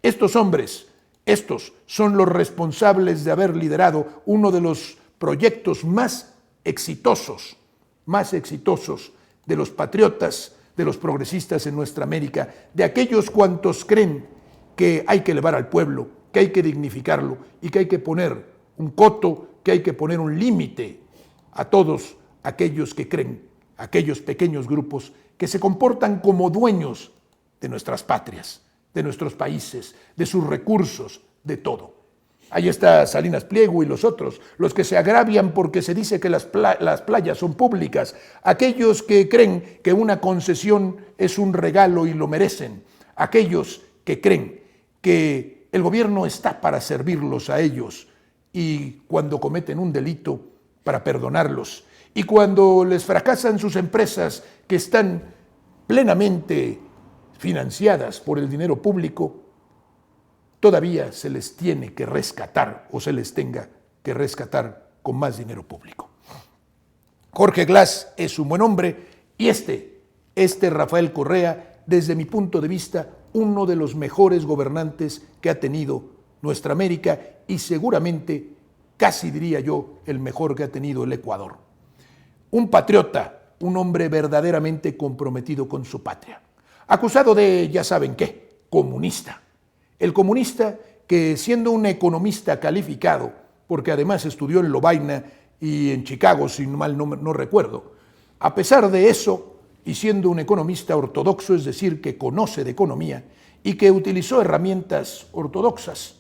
Estos hombres, estos son los responsables de haber liderado uno de los proyectos más exitosos de los patriotas, de los progresistas en nuestra América, de aquellos cuantos creen que hay que elevar al pueblo, que hay que dignificarlo y que hay que poner un coto, que hay que poner un límite a todos aquellos que creen, aquellos pequeños grupos que se comportan como dueños de nuestras patrias, de nuestros países, de sus recursos, de todo. Ahí está Salinas Pliego y los otros, los que se agravian porque se dice que las playas son públicas, aquellos que creen que una concesión es un regalo y lo merecen, aquellos que creen que el gobierno está para servirlos a ellos y cuando cometen un delito para perdonarlos y cuando les fracasan sus empresas que están plenamente financiadas por el dinero público, todavía se les tiene que rescatar o se les tenga que rescatar con más dinero público. Jorge Glass es un buen hombre y este Rafael Correa, desde mi punto de vista, uno de los mejores gobernantes que ha tenido nuestra América y seguramente, casi diría yo, el mejor que ha tenido el Ecuador. Un patriota, un hombre verdaderamente comprometido con su patria. Acusado de, ya saben qué, comunista. El comunista que, siendo un economista calificado, porque además estudió en Lovaina y en Chicago, si mal no recuerdo, a pesar de eso, y siendo un economista ortodoxo, es decir, que conoce de economía y que utilizó herramientas ortodoxas,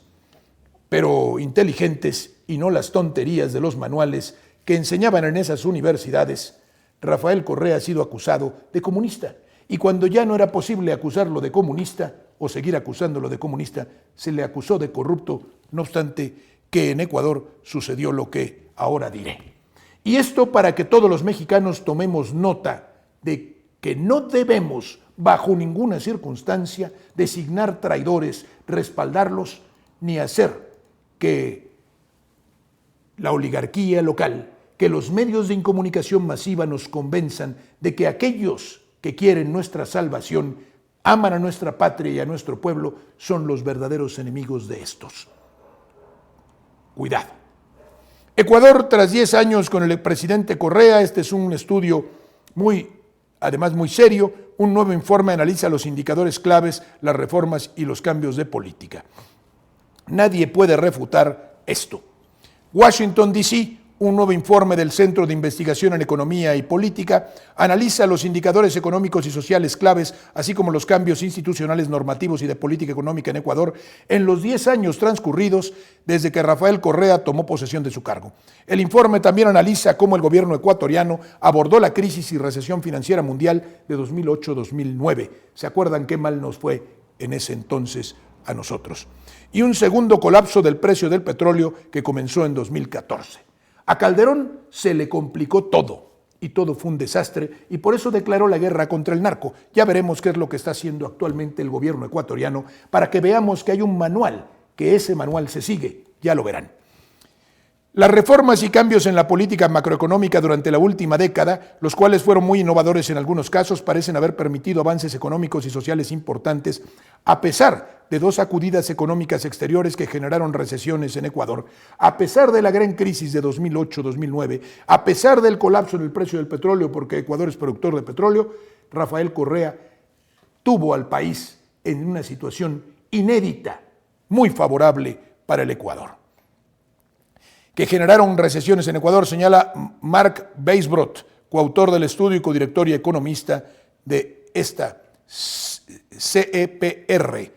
pero inteligentes y no las tonterías de los manuales que enseñaban en esas universidades, Rafael Correa ha sido acusado de comunista. Y cuando ya no era posible acusarlo de comunista o seguir acusándolo de comunista, se le acusó de corrupto, no obstante que en Ecuador sucedió lo que ahora diré. Y esto para que todos los mexicanos tomemos nota de que no debemos, bajo ninguna circunstancia, designar traidores, respaldarlos, ni hacer que la oligarquía local, que los medios de comunicación masiva nos convenzan de que aquellos que quieren nuestra salvación, aman a nuestra patria y a nuestro pueblo, son los verdaderos enemigos de estos. Cuidado. Ecuador, tras 10 años con el presidente Correa, este es un estudio además muy serio, un nuevo informe analiza los indicadores claves, las reformas y los cambios de política. Nadie puede refutar esto. Washington, D.C., un nuevo informe del Centro de Investigación en Economía y Política analiza los indicadores económicos y sociales claves, así como los cambios institucionales, normativos y de política económica en Ecuador en los 10 años transcurridos desde que Rafael Correa tomó posesión de su cargo. El informe también analiza cómo el gobierno ecuatoriano abordó la crisis y recesión financiera mundial de 2008-2009. ¿Se acuerdan qué mal nos fue en ese entonces a nosotros? Y un segundo colapso del precio del petróleo que comenzó en 2014. A Calderón se le complicó todo y todo fue un desastre y por eso declaró la guerra contra el narco. Ya veremos qué es lo que está haciendo actualmente el gobierno ecuatoriano para que veamos que hay un manual, que ese manual se sigue, ya lo verán. Las reformas y cambios en la política macroeconómica durante la última década, los cuales fueron muy innovadores en algunos casos, parecen haber permitido avances económicos y sociales importantes, a pesar de 2 sacudidas económicas exteriores que generaron recesiones en Ecuador, a pesar de la gran crisis de 2008-2009, a pesar del colapso en el precio del petróleo, porque Ecuador es productor de petróleo, Rafael Correa tuvo al país en una situación inédita, muy favorable para el Ecuador. Que generaron recesiones en Ecuador, señala Mark Weisbrot, coautor del estudio y codirector y economista de esta CEPR.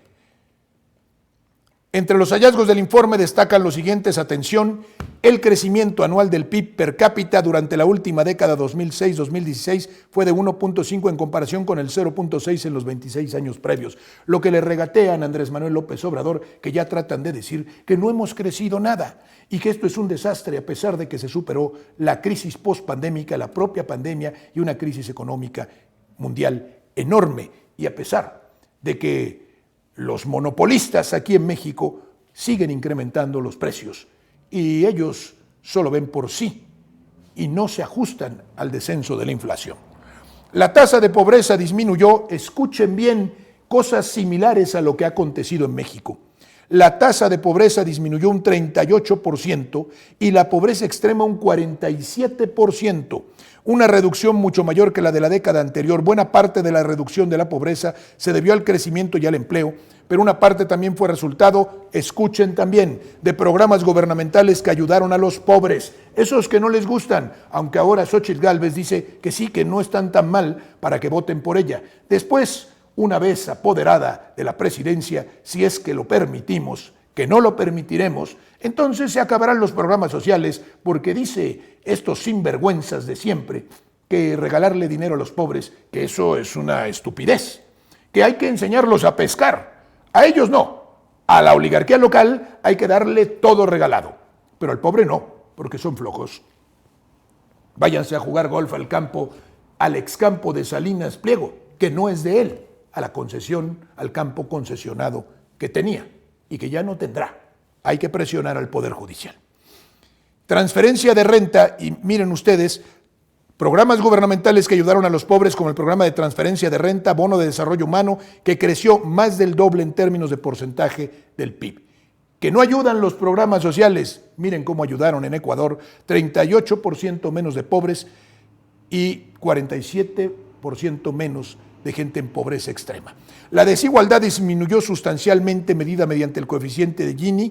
Entre los hallazgos del informe destacan los siguientes: atención, el crecimiento anual del PIB per cápita durante la última década 2006-2016 fue de 1.5 en comparación con el 0.6 en los 26 años previos, lo que le regatean a Andrés Manuel López Obrador, que ya tratan de decir que no hemos crecido nada y que esto es un desastre a pesar de que se superó la crisis post-pandémica, la propia pandemia y una crisis económica mundial enorme, y a pesar de que los monopolistas aquí en México siguen incrementando los precios y ellos solo ven por sí y no se ajustan al descenso de la inflación. La tasa de pobreza disminuyó, escuchen bien, cosas similares a lo que ha acontecido en México. La tasa de pobreza disminuyó un 38% y la pobreza extrema un 47%, una reducción mucho mayor que la de la década anterior. Buena parte de la reducción de la pobreza se debió al crecimiento y al empleo, pero una parte también fue resultado, escuchen también, de programas gubernamentales que ayudaron a los pobres, esos que no les gustan, aunque ahora Xóchitl Gálvez dice que sí, que no están tan mal para que voten por ella. Después, una vez apoderada de la presidencia, si es que lo permitimos, que no lo permitiremos, entonces se acabarán los programas sociales, porque dice estos sinvergüenzas de siempre que regalarle dinero a los pobres, que eso es una estupidez, que hay que enseñarlos a pescar. A ellos no, a la oligarquía local hay que darle todo regalado, pero al pobre no, porque son flojos. Váyanse a jugar golf al campo, al excampo de Salinas Pliego, que no es de él, a la concesión, al campo concesionado que tenía y que ya no tendrá. Hay que presionar al Poder Judicial. Transferencia de renta, y miren ustedes, programas gubernamentales que ayudaron a los pobres, como el programa de transferencia de renta, bono de desarrollo humano, que creció más del doble en términos de porcentaje del PIB. Que no ayudan los programas sociales, miren cómo ayudaron en Ecuador, 38% menos de pobres y 47% menos de gente en pobreza extrema. La desigualdad disminuyó sustancialmente, medida mediante el coeficiente de Gini,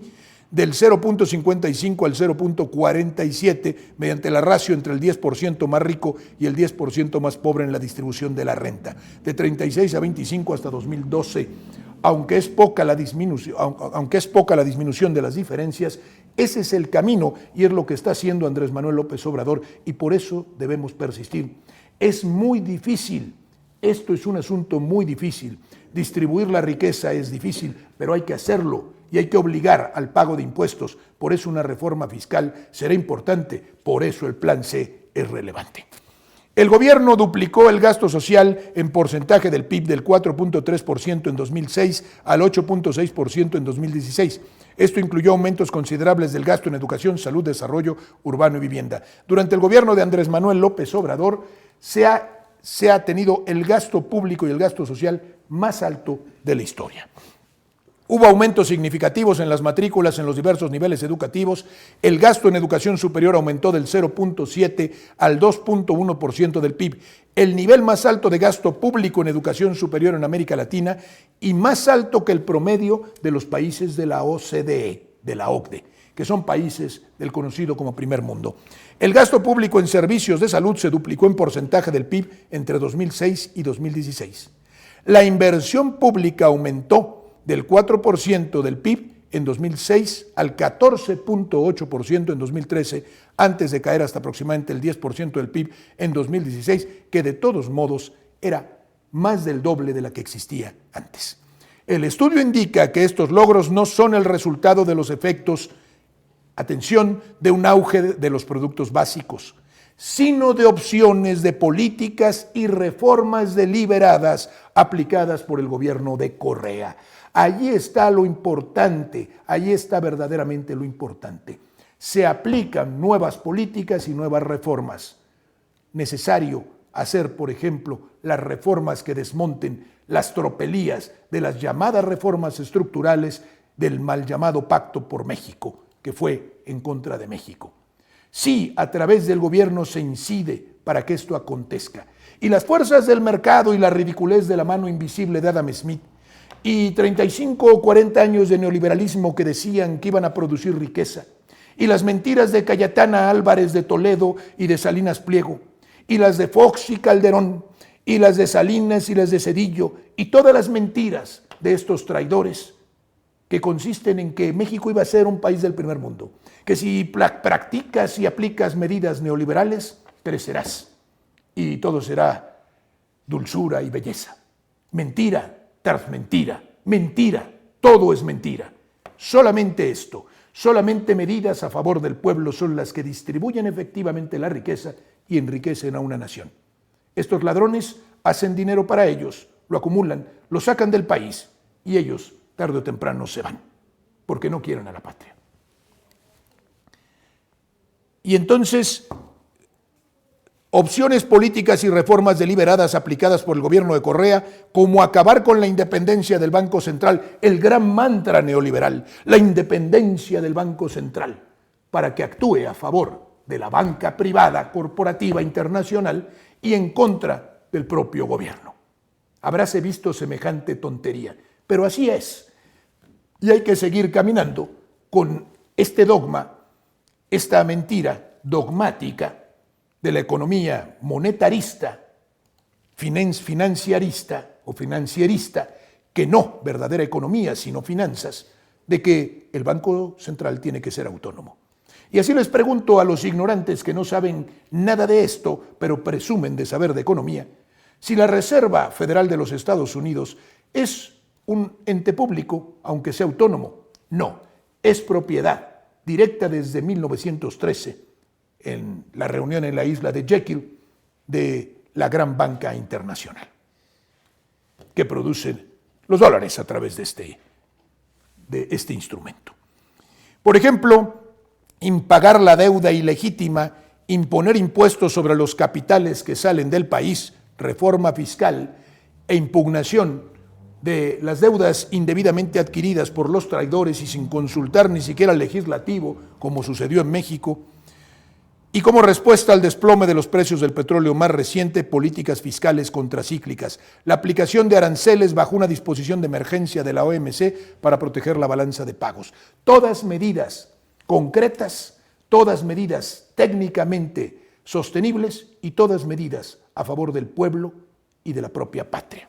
del 0.55 al 0.47, mediante la ratio entre el 10% más rico y el 10% más pobre en la distribución de la renta, de 36 a 25 hasta 2012. Aunque es poca la disminución de las diferencias, ese es el camino y es lo que está haciendo Andrés Manuel López Obrador, y por eso debemos persistir. Es muy difícil. Esto es un asunto muy difícil. Distribuir la riqueza es difícil, pero hay que hacerlo y hay que obligar al pago de impuestos. Por eso una reforma fiscal será importante, por eso el Plan C es relevante. El gobierno duplicó el gasto social en porcentaje del PIB del 4.3% en 2006 al 8.6% en 2016. Esto incluyó aumentos considerables del gasto en educación, salud, desarrollo urbano y vivienda. Durante el gobierno de Andrés Manuel López Obrador se ha tenido el gasto público y el gasto social más alto de la historia. Hubo aumentos significativos en las matrículas en los diversos niveles educativos. El gasto en educación superior aumentó del 0.7 al 2.1% del PIB, el nivel más alto de gasto público en educación superior en América Latina y más alto que el promedio de los países de la OCDE, de la OCDE, que son países del conocido como primer mundo. El gasto público en servicios de salud se duplicó en porcentaje del PIB entre 2006 y 2016. La inversión pública aumentó del 4% del PIB en 2006 al 14.8% en 2013, antes de caer hasta aproximadamente el 10% del PIB en 2016, que de todos modos era más del doble de la que existía antes. El estudio indica que estos logros no son el resultado de los efectos, atención, de un auge de los productos básicos, sino de opciones de políticas y reformas deliberadas aplicadas por el gobierno de Correa. Allí está lo importante, allí está verdaderamente lo importante. Se aplican nuevas políticas y nuevas reformas. Necesario hacer, por ejemplo, las reformas que desmonten las tropelías de las llamadas reformas estructurales del mal llamado Pacto por México, que fue en contra de México. Sí, a través del gobierno se incide para que esto acontezca. Y las fuerzas del mercado y la ridiculez de la mano invisible de Adam Smith y 35 o 40 años de neoliberalismo que decían que iban a producir riqueza, y las mentiras de Cayetana Álvarez de Toledo y de Salinas Pliego, y las de Fox y Calderón, y las de Salinas y las de Zedillo, y todas las mentiras de estos traidores que consisten en que México iba a ser un país del primer mundo, que si practicas y aplicas medidas neoliberales, crecerás, y todo será dulzura y belleza. Mentira tras mentira, mentira, todo es mentira. Solamente esto, solamente medidas a favor del pueblo son las que distribuyen efectivamente la riqueza y enriquecen a una nación. Estos ladrones hacen dinero para ellos, lo acumulan, lo sacan del país y ellos tarde o temprano se van, porque no quieren a la patria. Y entonces Opciones políticas y reformas deliberadas aplicadas por el gobierno de Correa, como acabar con la independencia del Banco Central, el gran mantra neoliberal, la independencia del Banco Central, para que actúe a favor de la banca privada, corporativa, internacional y en contra del propio gobierno. Habráse visto semejante tontería, pero así es. Y hay que seguir caminando con este dogma, esta mentira dogmática de la economía monetarista, financiarista o financierista, que no verdadera economía, sino finanzas, de que el Banco Central tiene que ser autónomo. Y así les pregunto a los ignorantes que no saben nada de esto, pero presumen de saber de economía, si la Reserva Federal de los Estados Unidos es un ente público, aunque sea autónomo. No, es propiedad directa desde 1913, en la reunión en la isla de Jekyll, de la gran banca internacional, que produce los dólares a través de este instrumento. Por ejemplo, impagar la deuda ilegítima, imponer impuestos sobre los capitales que salen del país, reforma fiscal e impugnación de las deudas indebidamente adquiridas por los traidores y sin consultar ni siquiera al legislativo, como sucedió en México. Y como respuesta al desplome de los precios del petróleo más reciente, políticas fiscales contracíclicas, la aplicación de aranceles bajo una disposición de emergencia de la OMC para proteger la balanza de pagos. Todas medidas concretas, todas medidas técnicamente sostenibles y todas medidas a favor del pueblo y de la propia patria.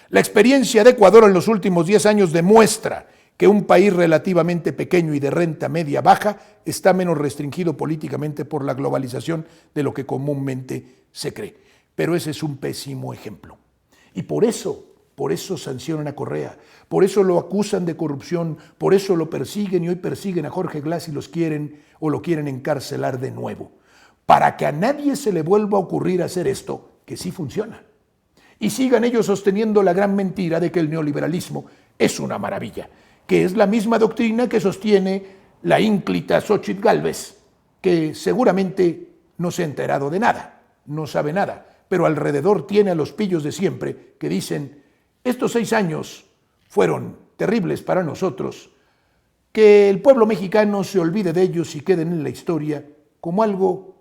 La experiencia de Ecuador en los últimos 10 años demuestra que un país relativamente pequeño y de renta media baja está menos restringido políticamente por la globalización de lo que comúnmente se cree. Pero ese es un pésimo ejemplo. Y por eso sancionan a Correa, por eso lo acusan de corrupción, por eso lo persiguen y hoy persiguen a Jorge Glass y lo quieren encarcelar de nuevo. Para que a nadie se le vuelva a ocurrir hacer esto, que sí funciona. Y sigan ellos sosteniendo la gran mentira de que el neoliberalismo es una maravilla, que es la misma doctrina que sostiene la ínclita Xóchitl Gálvez, que seguramente no se ha enterado de nada, no sabe nada, pero alrededor tiene a los pillos de siempre que dicen: estos 6 años fueron terribles para nosotros, que el pueblo mexicano se olvide de ellos y queden en la historia como algo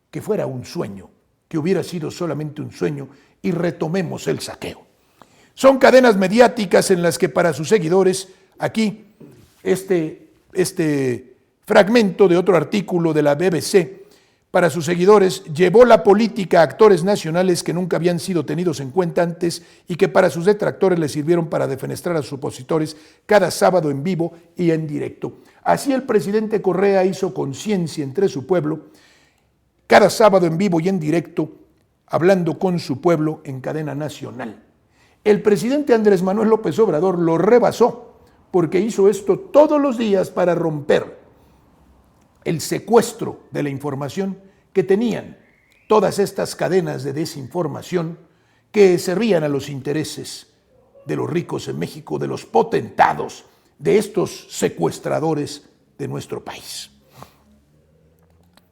que fuera un sueño, que hubiera sido solamente un sueño, y retomemos el saqueo. Son cadenas mediáticas en las que para sus seguidores, aquí este fragmento de otro artículo de la BBC, para sus seguidores llevó la política a actores nacionales que nunca habían sido tenidos en cuenta antes y que para sus detractores les sirvieron para defenestrar a sus opositores cada sábado en vivo y en directo. Así el presidente Correa hizo conciencia entre su pueblo, cada sábado en vivo y en directo, hablando con su pueblo en cadena nacional. El presidente Andrés Manuel López Obrador lo rebasó porque hizo esto todos los días para romper el secuestro de la información que tenían todas estas cadenas de desinformación que servían a los intereses de los ricos en México, de los potentados, de estos secuestradores de nuestro país.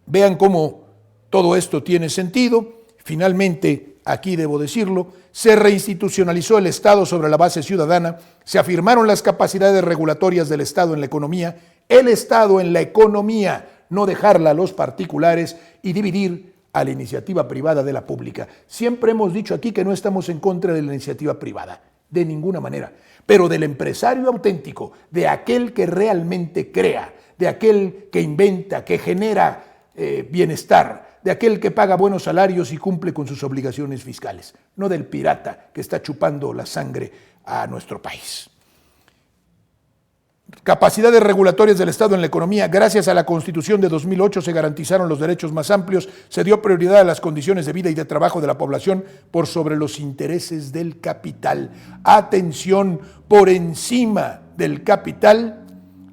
Vean cómo todo esto tiene sentido. Finalmente, aquí debo decirlo, se reinstitucionalizó el Estado sobre la base ciudadana, se afirmaron las capacidades regulatorias del Estado en la economía, el Estado en la economía, no dejarla a los particulares y dividir a la iniciativa privada de la pública. Siempre hemos dicho aquí que no estamos en contra de la iniciativa privada, de ninguna manera, pero del empresario auténtico, de aquel que realmente crea, de aquel que inventa, que genera bienestar, de aquel que paga buenos salarios y cumple con sus obligaciones fiscales, no del pirata que está chupando la sangre a nuestro país. Capacidades regulatorias del Estado en la economía. Gracias a la Constitución de 2008 se garantizaron los derechos más amplios, se dio prioridad a las condiciones de vida y de trabajo de la población por sobre los intereses del capital. Atención, por encima del capital,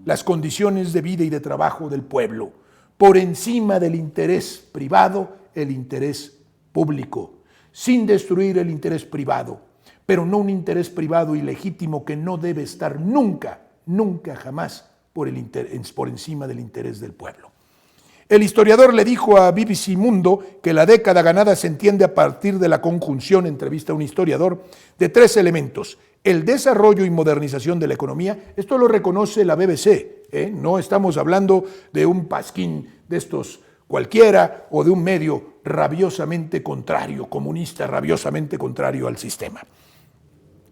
las condiciones de vida y de trabajo del pueblo. Por encima del interés privado, el interés público, sin destruir el interés privado, pero no un interés privado ilegítimo que no debe estar nunca jamás por encima del interés del pueblo. El historiador le dijo a BBC Mundo que la década ganada se entiende a partir de la conjunción, entrevista a un historiador, de 3 elementos: el desarrollo y modernización de la economía. Esto lo reconoce la BBC, no estamos hablando de un pasquín de estos cualquiera o de un medio rabiosamente contrario, comunista, rabiosamente contrario al sistema.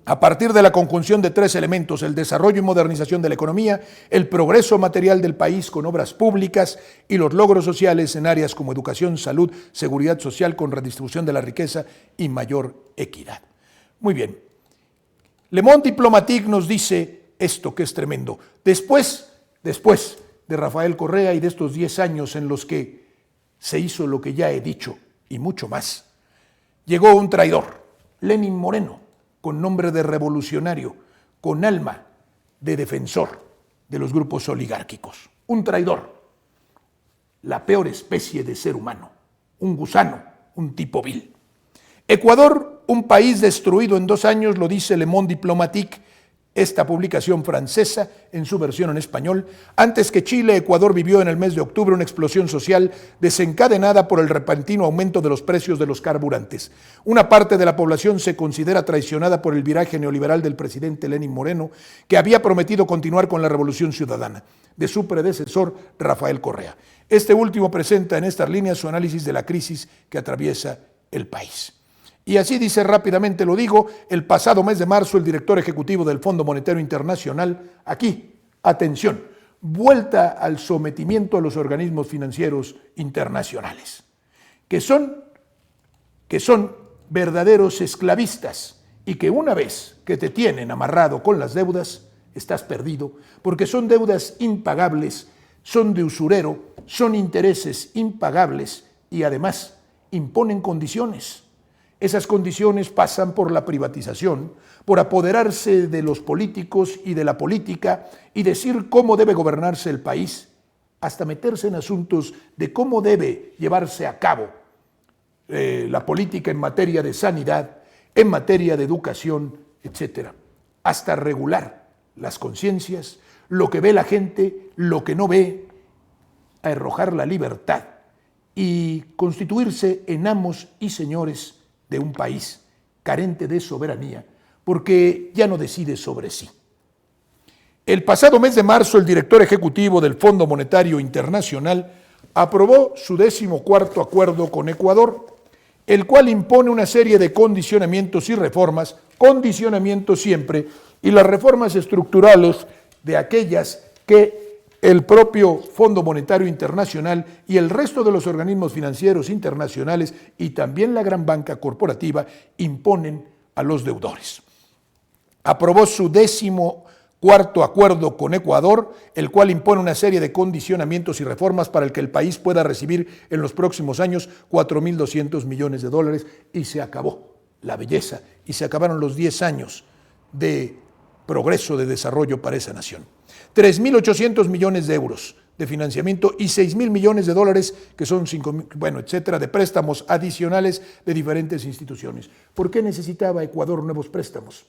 A partir de la conjunción de 3 elementos, el desarrollo y modernización de la economía, el progreso material del país con obras públicas y los logros sociales en áreas como educación, salud, seguridad social con redistribución de la riqueza y mayor equidad. Muy bien. Le Monde Diplomatique nos dice esto que es tremendo. Después de Rafael Correa y de estos 10 años en los que se hizo lo que ya he dicho y mucho más, llegó un traidor, Lenín Moreno, con nombre de revolucionario, con alma de defensor de los grupos oligárquicos. Un traidor, la peor especie de ser humano, un gusano, un tipo vil. Ecuador, un país destruido en 2 años, lo dice Le Monde Diplomatique, esta publicación francesa en su versión en español. Antes que Chile, Ecuador vivió en el mes de octubre una explosión social desencadenada por el repentino aumento de los precios de los carburantes. Una parte de la población se considera traicionada por el viraje neoliberal del presidente Lenín Moreno, que había prometido continuar con la revolución ciudadana de su predecesor Rafael Correa. Este último presenta en estas líneas su análisis de la crisis que atraviesa el país. Y así dice rápidamente, lo digo, el pasado mes de marzo el director ejecutivo del Fondo Monetario Internacional, aquí, atención, vuelta al sometimiento a los organismos financieros internacionales, que son verdaderos esclavistas y que una vez que te tienen amarrado con las deudas, estás perdido, porque son deudas impagables, son de usurero, son intereses impagables y además imponen condiciones. Esas condiciones pasan por la privatización, por apoderarse de los políticos y de la política y decir cómo debe gobernarse el país, hasta meterse en asuntos de cómo debe llevarse a cabo la política en materia de sanidad, en materia de educación, etc. Hasta regular las conciencias, lo que ve la gente, lo que no ve, a arrojar la libertad y constituirse en amos y señores de un país carente de soberanía, porque ya no decide sobre sí. El pasado mes de marzo, el director ejecutivo del Fondo Monetario Internacional aprobó su 14º acuerdo con Ecuador, el cual impone una serie de condicionamientos y reformas, condicionamientos siempre, y las reformas estructurales de aquellas que el propio Fondo Monetario Internacional y el resto de los organismos financieros internacionales y también la gran banca corporativa imponen a los deudores. Aprobó su 14º acuerdo con Ecuador, el cual impone una serie de condicionamientos y reformas para el que el país pueda recibir en los próximos años $4.200 millones y se acabó la belleza y se acabaron los 10 años de progreso, de desarrollo para esa nación. 3.800 millones de euros de financiamiento y 6.000 millones de dólares, que son 5.000, etcétera, de préstamos adicionales de diferentes instituciones. ¿Por qué necesitaba Ecuador nuevos préstamos?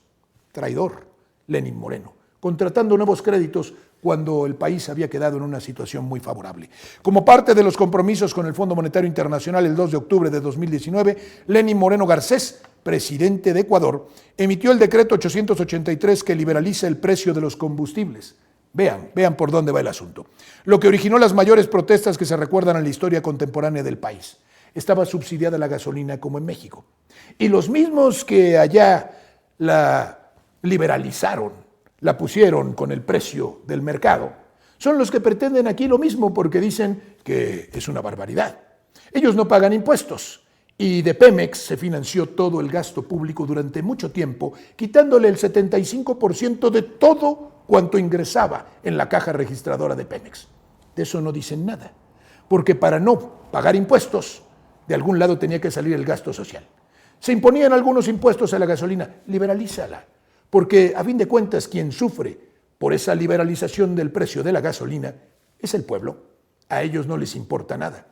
Traidor, Lenín Moreno, contratando nuevos créditos cuando el país había quedado en una situación muy favorable. Como parte de los compromisos con el Fondo Monetario Internacional, el 2 de octubre de 2019, Lenín Moreno Garcés, presidente de Ecuador, emitió el decreto 883 que liberaliza el precio de los combustibles. Vean por dónde va el asunto. Lo que originó las mayores protestas que se recuerdan en la historia contemporánea del país. Estaba subsidiada la gasolina como en México. Y los mismos que allá la liberalizaron, la pusieron con el precio del mercado, son los que pretenden aquí lo mismo porque dicen que es una barbaridad. Ellos no pagan impuestos y de Pemex se financió todo el gasto público durante mucho tiempo, quitándole el 75% de todo cuanto ingresaba en la caja registradora de Pemex. De eso no dicen nada, porque para no pagar impuestos, de algún lado tenía que salir el gasto social. Se imponían algunos impuestos a la gasolina, liberalízala, porque a fin de cuentas quien sufre por esa liberalización del precio de la gasolina es el pueblo. A ellos no les importa nada.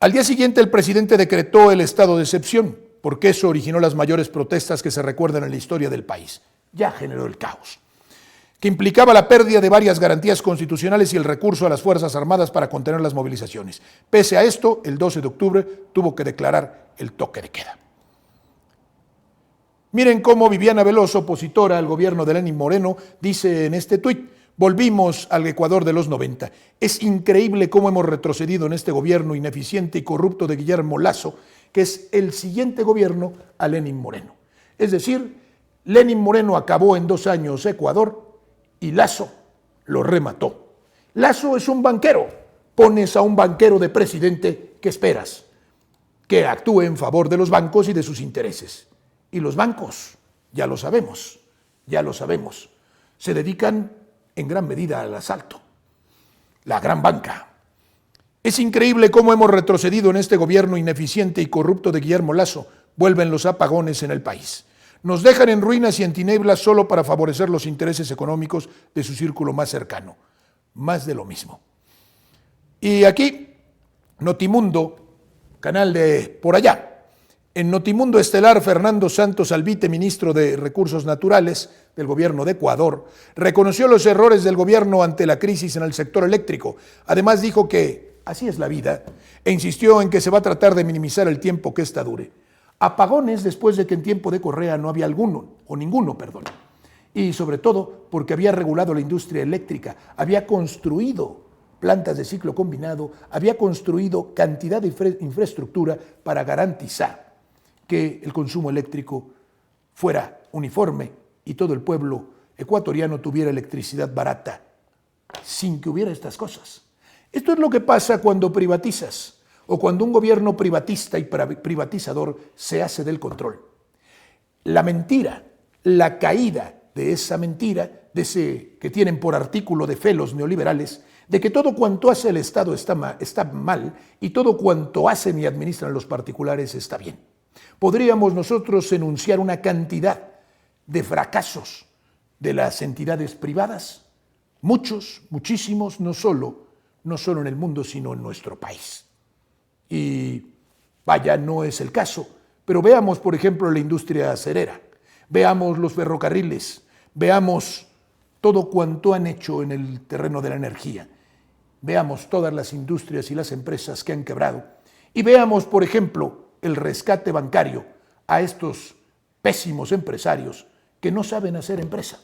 Al día siguiente el presidente decretó el estado de excepción, porque eso originó las mayores protestas que se recuerdan en la historia del país. Ya generó el caos. que implicaba la pérdida de varias garantías constitucionales y el recurso a las Fuerzas Armadas para contener las movilizaciones. Pese a esto, el 12 de octubre tuvo que declarar el toque de queda. Miren cómo Viviana Veloso, opositora al gobierno de Lenín Moreno, dice en este tuit: volvimos al Ecuador de los 90. Es increíble cómo hemos retrocedido en este gobierno ineficiente y corrupto de Guillermo Lasso, que es el siguiente gobierno a Lenín Moreno. Es decir, Lenín Moreno acabó en 2 años Ecuador y Lasso lo remató. Lasso es un banquero. Pones a un banquero de presidente, ¿qué esperas? Que actúe en favor de los bancos y de sus intereses. Y los bancos, ya lo sabemos, se dedican en gran medida al asalto. La gran banca. Es increíble cómo hemos retrocedido en este gobierno ineficiente y corrupto de Guillermo Lasso. Vuelven los apagones en el país. Nos dejan en ruinas y en tinieblas solo para favorecer los intereses económicos de su círculo más cercano. Más de lo mismo. Y aquí, Notimundo, canal de por allá. En Notimundo Estelar, Fernando Santos Albite, ministro de Recursos Naturales del gobierno de Ecuador, reconoció los errores del gobierno ante la crisis en el sector eléctrico. Además dijo que así es la vida e insistió en que se va a tratar de minimizar el tiempo que ésta dure. Apagones después de que en tiempo de Correa no había ninguno. Y sobre todo porque había regulado la industria eléctrica, había construido plantas de ciclo combinado, había construido cantidad de infraestructura para garantizar que el consumo eléctrico fuera uniforme y todo el pueblo ecuatoriano tuviera electricidad barata, sin que hubiera estas cosas. Esto es lo que pasa cuando privatizas, o cuando un gobierno privatista y privatizador se hace del control. La mentira, la caída de esa mentira, de ese que tienen por artículo de fe los neoliberales, de que todo cuanto hace el Estado está mal y todo cuanto hacen y administran los particulares está bien. Podríamos nosotros enunciar una cantidad de fracasos de las entidades privadas, muchos, muchísimos, no solo en el mundo, sino en nuestro país. Y vaya, no es el caso, pero veamos, por ejemplo, la industria acerera, veamos los ferrocarriles, veamos todo cuanto han hecho en el terreno de la energía, veamos todas las industrias y las empresas que han quebrado, y veamos, por ejemplo, el rescate bancario a estos pésimos empresarios que no saben hacer empresa.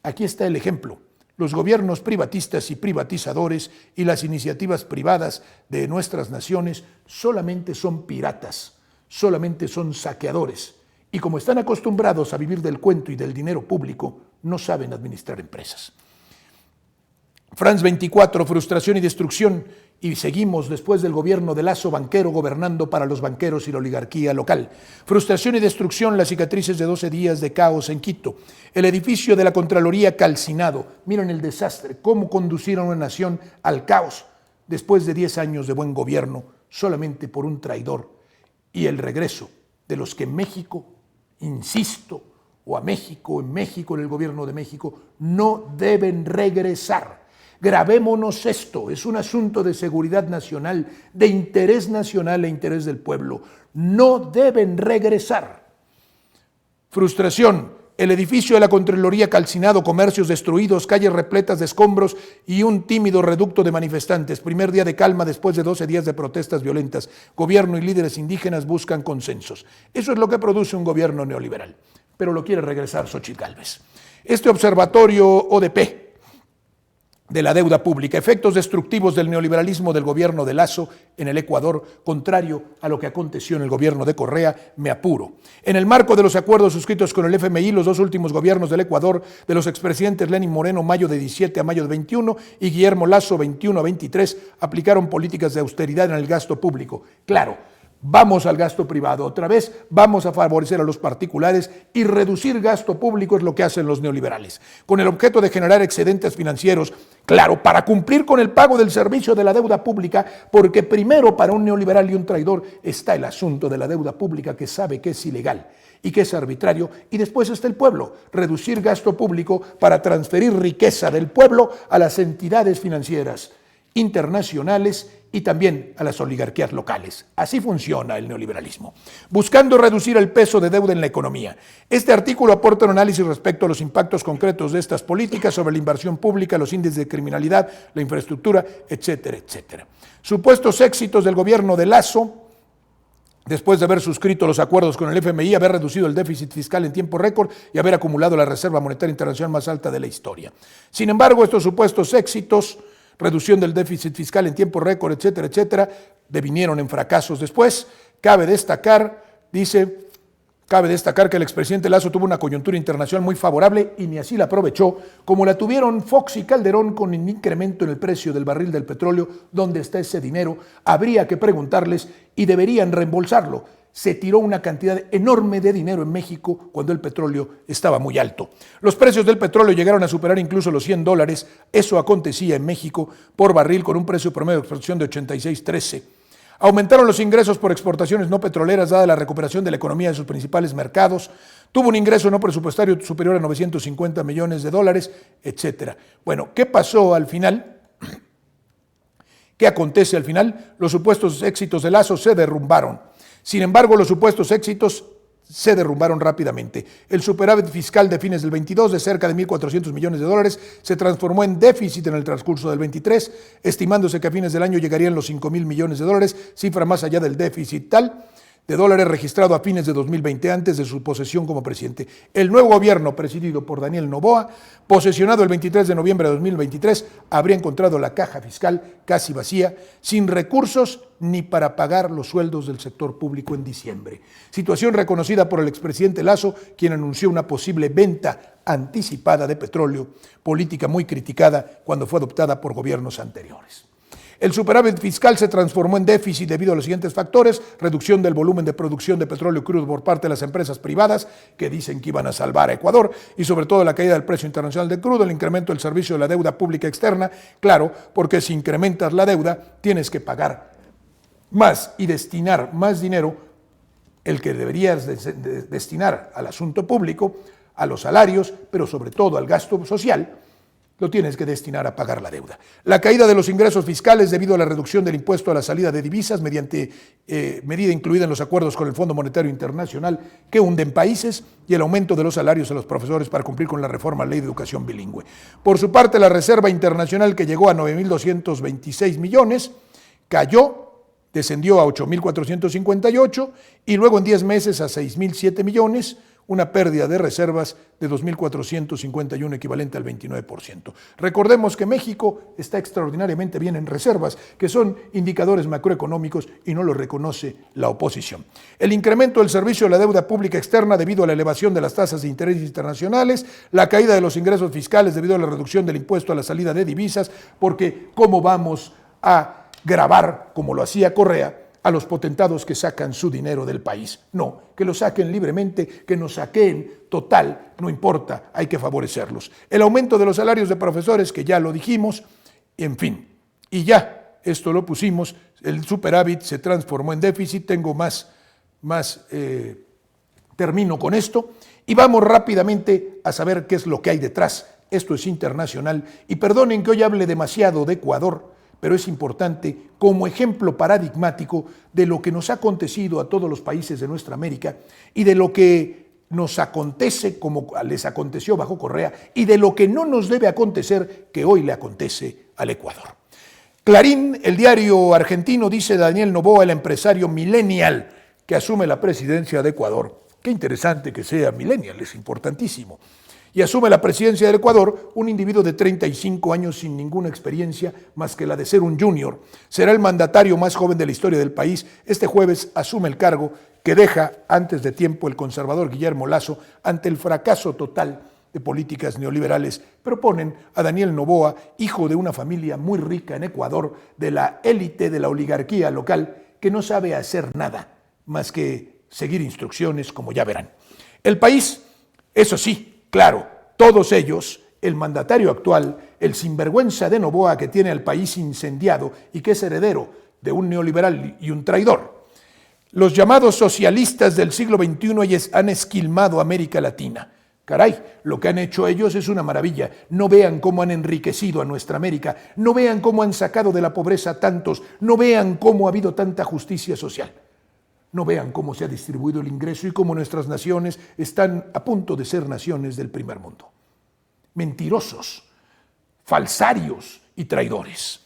Aquí está el ejemplo. Los gobiernos privatistas y privatizadores y las iniciativas privadas de nuestras naciones solamente son piratas, solamente son saqueadores. Y como están acostumbrados a vivir del cuento y del dinero público, no saben administrar empresas. France 24, frustración y destrucción. Y seguimos después del gobierno de Lasso, banquero gobernando para los banqueros y la oligarquía local. Frustración y destrucción, las cicatrices de 12 días de caos en Quito. El edificio de la Contraloría calcinado. Miren el desastre, cómo conducir a una nación al caos después de 10 años de buen gobierno, solamente por un traidor. Y el regreso de los que en México, insisto, o a México, en el gobierno de México, no deben regresar. Grabémonos esto, es un asunto de seguridad nacional, de interés nacional e interés del pueblo. No deben regresar. Frustración, el edificio de la Contraloría calcinado, comercios destruidos, calles repletas de escombros y un tímido reducto de manifestantes. Primer día de calma después de 12 días de protestas violentas. Gobierno y líderes indígenas buscan consensos. Eso es lo que produce un gobierno neoliberal, pero lo quiere regresar Xóchitl Gálvez. Este observatorio ODP de la deuda pública, efectos destructivos del neoliberalismo del gobierno de Lasso en el Ecuador, contrario a lo que aconteció en el gobierno de Correa, me apuro. En el marco de los acuerdos suscritos con el FMI, los 2 últimos gobiernos del Ecuador, de los expresidentes Lenín Moreno, mayo de 17 a mayo de 21, y Guillermo Lasso, 21 a 23, aplicaron políticas de austeridad en el gasto público. Claro, vamos al gasto privado otra vez, vamos a favorecer a los particulares y reducir gasto público es lo que hacen los neoliberales, con el objeto de generar excedentes financieros, claro, para cumplir con el pago del servicio de la deuda pública, porque primero para un neoliberal y un traidor está el asunto de la deuda pública que sabe que es ilegal y que es arbitrario, y después está el pueblo, reducir gasto público para transferir riqueza del pueblo a las entidades financieras. internacionales y también a las oligarquías locales. Así funciona el neoliberalismo, buscando reducir el peso de deuda en la economía. Este artículo aporta un análisis respecto a los impactos concretos de estas políticas sobre la inversión pública, los índices de criminalidad, la infraestructura, etcétera, etcétera. Supuestos éxitos del gobierno de Lasso, después de haber suscrito los acuerdos con el FMI, haber reducido el déficit fiscal en tiempo récord y haber acumulado la Reserva Monetaria Internacional más alta de la historia. Sin embargo, estos supuestos éxitos, reducción del déficit fiscal en tiempo récord, etcétera, etcétera, devinieron en fracasos después. Cabe destacar que el expresidente Lasso tuvo una coyuntura internacional muy favorable y ni así la aprovechó, como la tuvieron Fox y Calderón con el incremento en el precio del barril del petróleo. ¿Dónde está ese dinero? Habría que preguntarles y deberían reembolsarlo. Se tiró una cantidad enorme de dinero en México cuando el petróleo estaba muy alto. Los precios del petróleo llegaron a superar incluso los $100. Eso acontecía en México por barril con un precio promedio de exportación de 86.13. Aumentaron los ingresos por exportaciones no petroleras dada la recuperación de la economía de sus principales mercados. Tuvo un ingreso no presupuestario superior a $950 millones, etc. Bueno, ¿qué pasó al final? ¿Qué acontece al final? Los supuestos éxitos de Lasso se derrumbaron. Sin embargo, los supuestos éxitos se derrumbaron rápidamente. El superávit fiscal de fines del 22, de cerca de $1.400 millones, se transformó en déficit en el transcurso del 23, estimándose que a fines del año llegarían los $5.000 millones, cifra más allá del déficit tal de dólares registrado a fines de 2020, antes de su posesión como presidente. El nuevo gobierno, presidido por Daniel Noboa, posesionado el 23 de noviembre de 2023, habría encontrado la caja fiscal casi vacía, sin recursos ni para pagar los sueldos del sector público en diciembre. Situación reconocida por el expresidente Lasso, quien anunció una posible venta anticipada de petróleo, política muy criticada cuando fue adoptada por gobiernos anteriores. El superávit fiscal se transformó en déficit debido a los siguientes factores: reducción del volumen de producción de petróleo crudo por parte de las empresas privadas, que dicen que iban a salvar a Ecuador, y sobre todo la caída del precio internacional del crudo, el incremento del servicio de la deuda pública externa, claro, porque si incrementas la deuda, tienes que pagar más y destinar más dinero, el que deberías destinar al asunto público, a los salarios, pero sobre todo al gasto social, lo tienes que destinar a pagar la deuda. La caída de los ingresos fiscales debido a la reducción del impuesto a la salida de divisas mediante medida incluida en los acuerdos con el Fondo Monetario Internacional que hunden países, y el aumento de los salarios a los profesores para cumplir con la reforma a la Ley de Educación Bilingüe. Por su parte, la Reserva Internacional, que llegó a 9.226 millones, descendió a 8.458 y luego en 10 meses a 6.007 millones, una pérdida de reservas de 2.451, equivalente al 29%. Recordemos que México está extraordinariamente bien en reservas, que son indicadores macroeconómicos y no lo reconoce la oposición. El incremento del servicio de la deuda pública externa debido a la elevación de las tasas de interés internacionales, la caída de los ingresos fiscales debido a la reducción del impuesto a la salida de divisas, porque ¿cómo vamos a grabar, como lo hacía Correa, a los potentados que sacan su dinero del país? No, que lo saquen libremente, que nos saqueen, total, no importa, hay que favorecerlos. El aumento de los salarios de profesores, que ya lo dijimos, en fin, y ya, esto lo pusimos, el superávit se transformó en déficit. Termino con esto, y vamos rápidamente a saber qué es lo que hay detrás. Esto es internacional, y perdonen que hoy hable demasiado de Ecuador, pero es importante como ejemplo paradigmático de lo que nos ha acontecido a todos los países de nuestra América y de lo que nos acontece como les aconteció bajo Correa y de lo que no nos debe acontecer que hoy le acontece al Ecuador. Clarín, el diario argentino, dice Daniel Noboa, el empresario millennial que asume la presidencia de Ecuador. Qué interesante que sea millennial, es importantísimo. Y asume la presidencia del Ecuador un individuo de 35 años sin ninguna experiencia más que la de ser un junior. Será el mandatario más joven de la historia del país. Este jueves asume el cargo que deja antes de tiempo el conservador Guillermo Lasso ante el fracaso total de políticas neoliberales. Proponen a Daniel Noboa, hijo de una familia muy rica en Ecuador, de la élite de la oligarquía local, que no sabe hacer nada más que seguir instrucciones, como ya verán. El país, eso sí, claro, todos ellos, el mandatario actual, el sinvergüenza de Noboa que tiene al país incendiado y que es heredero de un neoliberal y un traidor. Los llamados socialistas del siglo XXI han esquilmado América Latina. Caray, lo que han hecho ellos es una maravilla. No vean cómo han enriquecido a nuestra América, no vean cómo han sacado de la pobreza a tantos, no vean cómo ha habido tanta justicia social. No vean cómo se ha distribuido el ingreso y cómo nuestras naciones están a punto de ser naciones del primer mundo. Mentirosos, falsarios y traidores.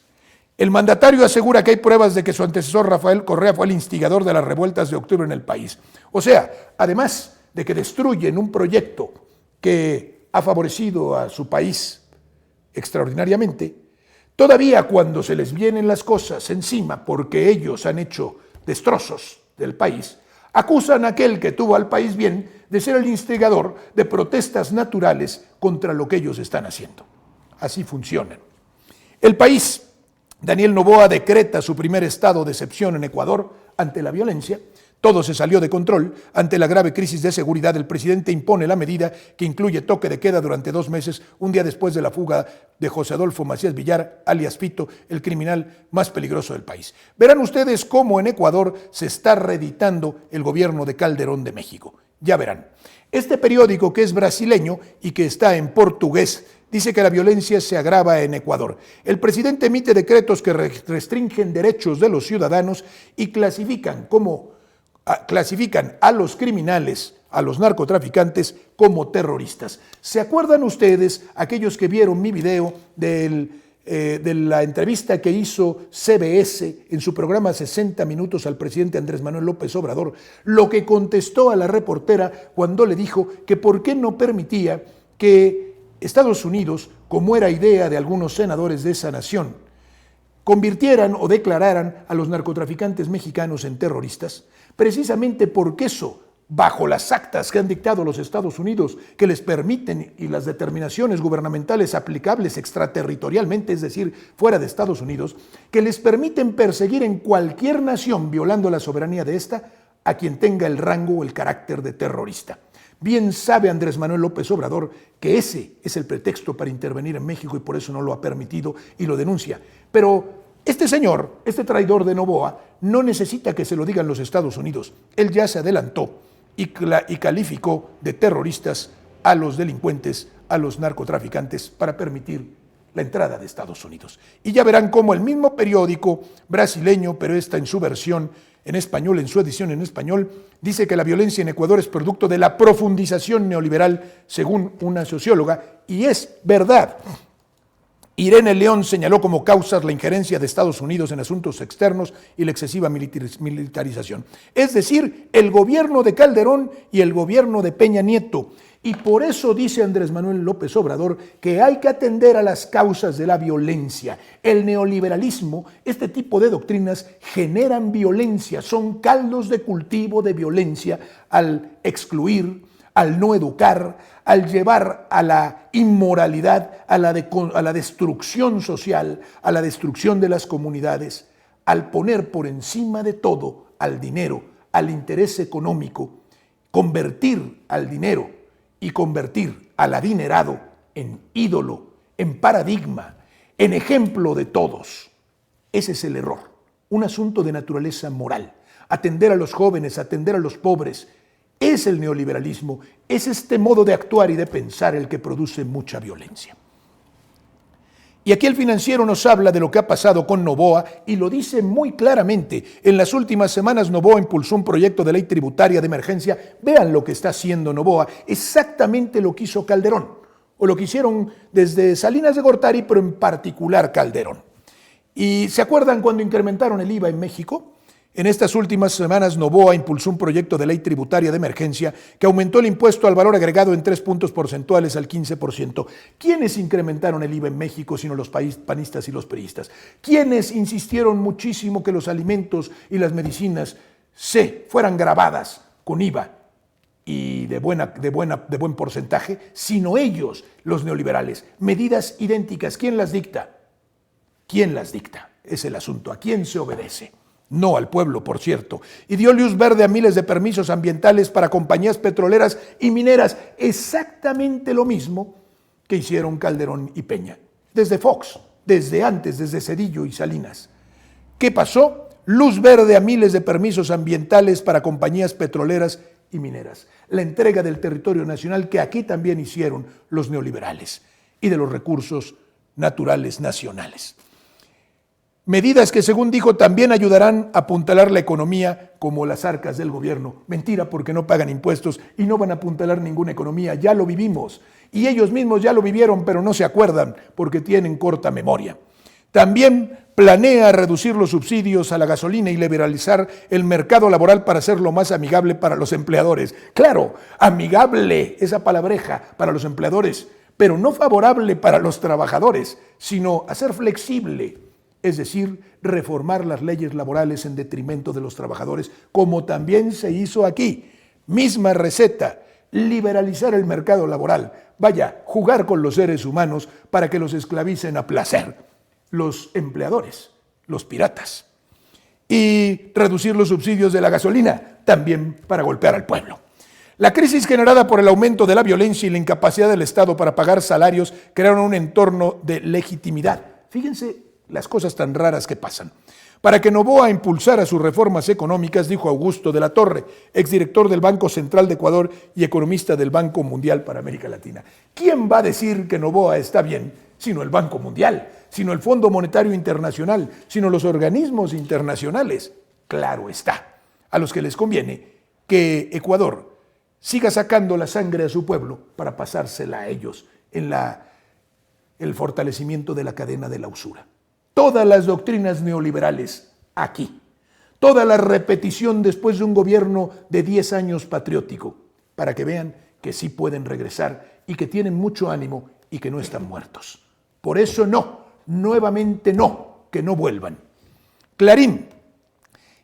El mandatario asegura que hay pruebas de que su antecesor Rafael Correa fue el instigador de las revueltas de octubre en el país. O sea, además de que destruyen un proyecto que ha favorecido a su país extraordinariamente, todavía cuando se les vienen las cosas encima porque ellos han hecho destrozos del país, acusan a aquel que tuvo al país bien de ser el instigador de protestas naturales contra lo que ellos están haciendo. Así funcionan. El país, Daniel Noboa decreta su primer estado de excepción en Ecuador ante la violencia. Todo se salió de control. Ante la grave crisis de seguridad, el presidente impone la medida que incluye toque de queda durante 2 meses, un día después de la fuga de José Adolfo Macías Villar, alias Fito, el criminal más peligroso del país. Verán ustedes cómo en Ecuador se está reeditando el gobierno de Calderón de México. Ya verán. Este periódico, que es brasileño y que está en portugués, dice que la violencia se agrava en Ecuador. El presidente emite decretos que restringen derechos de los ciudadanos y clasifican a los criminales, a los narcotraficantes, como terroristas. ¿Se acuerdan ustedes, aquellos que vieron mi video de la entrevista que hizo CBS en su programa 60 Minutos al presidente Andrés Manuel López Obrador, lo que contestó a la reportera cuando le dijo que por qué no permitía que Estados Unidos, como era idea de algunos senadores de esa nación, convirtieran o declararan a los narcotraficantes mexicanos en terroristas? Precisamente porque eso, bajo las actas que han dictado los Estados Unidos, que les permiten, y las determinaciones gubernamentales aplicables extraterritorialmente, es decir, fuera de Estados Unidos, que les permiten perseguir en cualquier nación, violando la soberanía de esta, a quien tenga el rango o el carácter de terrorista. Bien sabe Andrés Manuel López Obrador que ese es el pretexto para intervenir en México y por eso no lo ha permitido y lo denuncia. Pero este señor, este traidor de Noboa, no necesita que se lo digan los Estados Unidos. Él ya se adelantó y calificó de terroristas a los delincuentes, a los narcotraficantes, para permitir la entrada de Estados Unidos. Y ya verán cómo el mismo periódico brasileño, pero esta en su versión en español, en su edición en español, dice que la violencia en Ecuador es producto de la profundización neoliberal, según una socióloga, y es verdad. Irene León señaló como causas la injerencia de Estados Unidos en asuntos externos y la excesiva militarización. Es decir, el gobierno de Calderón y el gobierno de Peña Nieto. Y por eso dice Andrés Manuel López Obrador que hay que atender a las causas de la violencia. El neoliberalismo, este tipo de doctrinas generan violencia, son caldos de cultivo de violencia al excluir, al no educar, al llevar a la inmoralidad, a la destrucción social, a la destrucción de las comunidades, al poner por encima de todo al dinero, al interés económico, convertir al dinero y convertir al adinerado en ídolo, en paradigma, en ejemplo de todos. Ese es el error, un asunto de naturaleza moral. Atender a los jóvenes, atender a los pobres, es el neoliberalismo, es este modo de actuar y de pensar el que produce mucha violencia. Y aquí el Financiero nos habla de lo que ha pasado con Noboa y lo dice muy claramente. En las últimas semanas Noboa impulsó un proyecto de ley tributaria de emergencia. Vean lo que está haciendo Noboa, exactamente lo que hizo Calderón, o lo que hicieron desde Salinas de Gortari, pero en particular Calderón. ¿Y se acuerdan cuando incrementaron el IVA en México? En estas últimas semanas, Noboa impulsó un proyecto de ley tributaria de emergencia que aumentó el impuesto al valor agregado en 3 puntos porcentuales al 15%. ¿Quiénes incrementaron el IVA en México sino los panistas y los priistas? ¿Quiénes insistieron muchísimo que los alimentos y las medicinas fueran gravadas con IVA y de buen porcentaje? Sino ellos, los neoliberales. Medidas idénticas. ¿Quién las dicta? ¿Quién las dicta? Es el asunto. ¿A quién se obedece? No al pueblo, por cierto. Y dio luz verde a miles de permisos ambientales para compañías petroleras y mineras. Exactamente lo mismo que hicieron Calderón y Peña. Desde Fox, desde antes, desde Zedillo y Salinas. ¿Qué pasó? Luz verde a miles de permisos ambientales para compañías petroleras y mineras, la entrega del territorio nacional que aquí también hicieron los neoliberales y de los recursos naturales nacionales. Medidas que, según dijo, también ayudarán a apuntalar la economía como las arcas del gobierno. Mentira, porque no pagan impuestos y no van a apuntalar ninguna economía, ya lo vivimos. Y ellos mismos ya lo vivieron, pero no se acuerdan porque tienen corta memoria. También planea reducir los subsidios a la gasolina y liberalizar el mercado laboral para hacerlo más amigable para los empleadores. Claro, amigable, esa palabreja para los empleadores, pero no favorable para los trabajadores, sino hacer flexible, es decir, reformar las leyes laborales en detrimento de los trabajadores, como también se hizo aquí. Misma receta, liberalizar el mercado laboral. Vaya, jugar con los seres humanos para que los esclavicen a placer. Los empleadores, los piratas. Y reducir los subsidios de la gasolina, también para golpear al pueblo. La crisis generada por el aumento de la violencia y la incapacidad del Estado para pagar salarios crearon un entorno de legitimidad. Fíjense las cosas tan raras que pasan. Para que Noboa impulsara sus reformas económicas, dijo Augusto de la Torre, exdirector del Banco Central de Ecuador y economista del Banco Mundial para América Latina. ¿Quién va a decir que Noboa está bien, sino el Banco Mundial, sino el Fondo Monetario Internacional, sino los organismos internacionales? Claro está, a los que les conviene que Ecuador siga sacando la sangre a su pueblo para pasársela a ellos en el fortalecimiento de la cadena de la usura. Todas las doctrinas neoliberales aquí, toda la repetición después de un gobierno de 10 años patriótico, para que vean que sí pueden regresar y que tienen mucho ánimo y que no están muertos. Por eso no, nuevamente no, que no vuelvan. Clarín,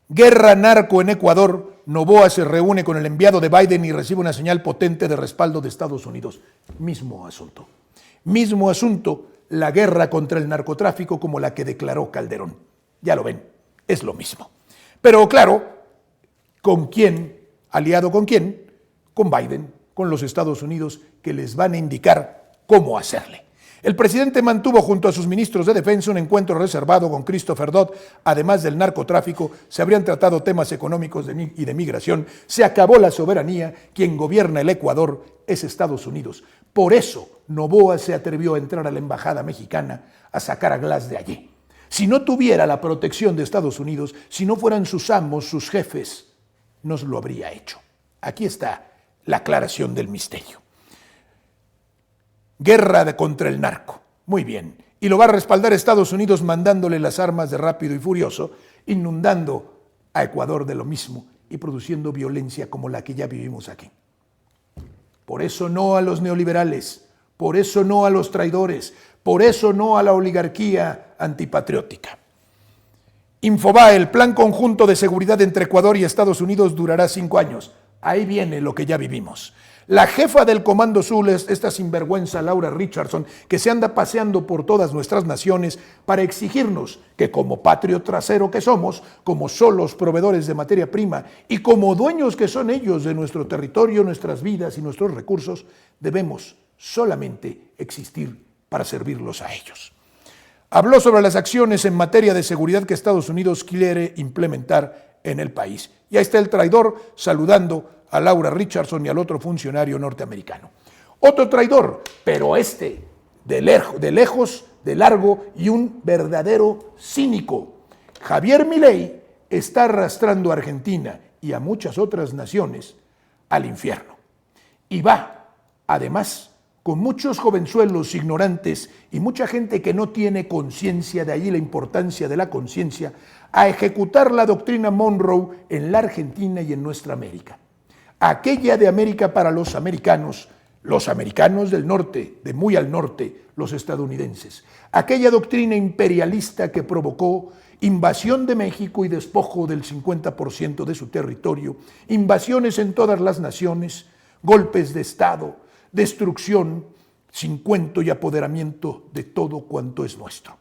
guerra narco en Ecuador, Noboa se reúne con el enviado de Biden y recibe una señal potente de respaldo de Estados Unidos. Mismo asunto, la guerra contra el narcotráfico como la que declaró Calderón. Ya lo ven, es lo mismo. Pero claro, ¿con quién? ¿Aliado con quién? Con Biden, con los Estados Unidos, que les van a indicar cómo hacerle. El presidente mantuvo junto a sus ministros de defensa un encuentro reservado con Christopher Dodd. Además del narcotráfico, se habrían tratado temas económicos y de migración. Se acabó la soberanía. Quien gobierna el Ecuador es Estados Unidos. Por eso Noboa se atrevió a entrar a la embajada mexicana a sacar a Glass de allí. Si no tuviera la protección de Estados Unidos, si no fueran sus amos, sus jefes, no lo habría hecho. Aquí está la aclaración del misterio. Guerra contra el narco. Muy bien. Y lo va a respaldar Estados Unidos mandándole las armas de Rápido y Furioso, inundando a Ecuador de lo mismo y produciendo violencia como la que ya vivimos aquí. Por eso no a los neoliberales, por eso no a los traidores, por eso no a la oligarquía antipatriótica. Infobae, el plan conjunto de seguridad entre Ecuador y Estados Unidos durará 5 años. Ahí viene lo que ya vivimos. La jefa del Comando Sur es esta sinvergüenza Laura Richardson, que se anda paseando por todas nuestras naciones para exigirnos que como patrio trasero que somos, como solos proveedores de materia prima y como dueños que son ellos de nuestro territorio, nuestras vidas y nuestros recursos, debemos solamente existir para servirlos a ellos. Habló sobre las acciones en materia de seguridad que Estados Unidos quiere implementar en el país. Y ahí está el traidor saludando a Laura Richardson y al otro funcionario norteamericano. Otro traidor, pero de lejos, de largo y un verdadero cínico. Javier Milei está arrastrando a Argentina y a muchas otras naciones al infierno. Y va, además, con muchos jovenzuelos ignorantes y mucha gente que no tiene conciencia, de ahí la importancia de la conciencia, a ejecutar la doctrina Monroe en la Argentina y en nuestra América. Aquella de América para los americanos del norte, de muy al norte, los estadounidenses. Aquella doctrina imperialista que provocó invasión de México y despojo del 50% de su territorio, invasiones en todas las naciones, golpes de Estado, destrucción sin cuento y apoderamiento de todo cuanto es nuestro.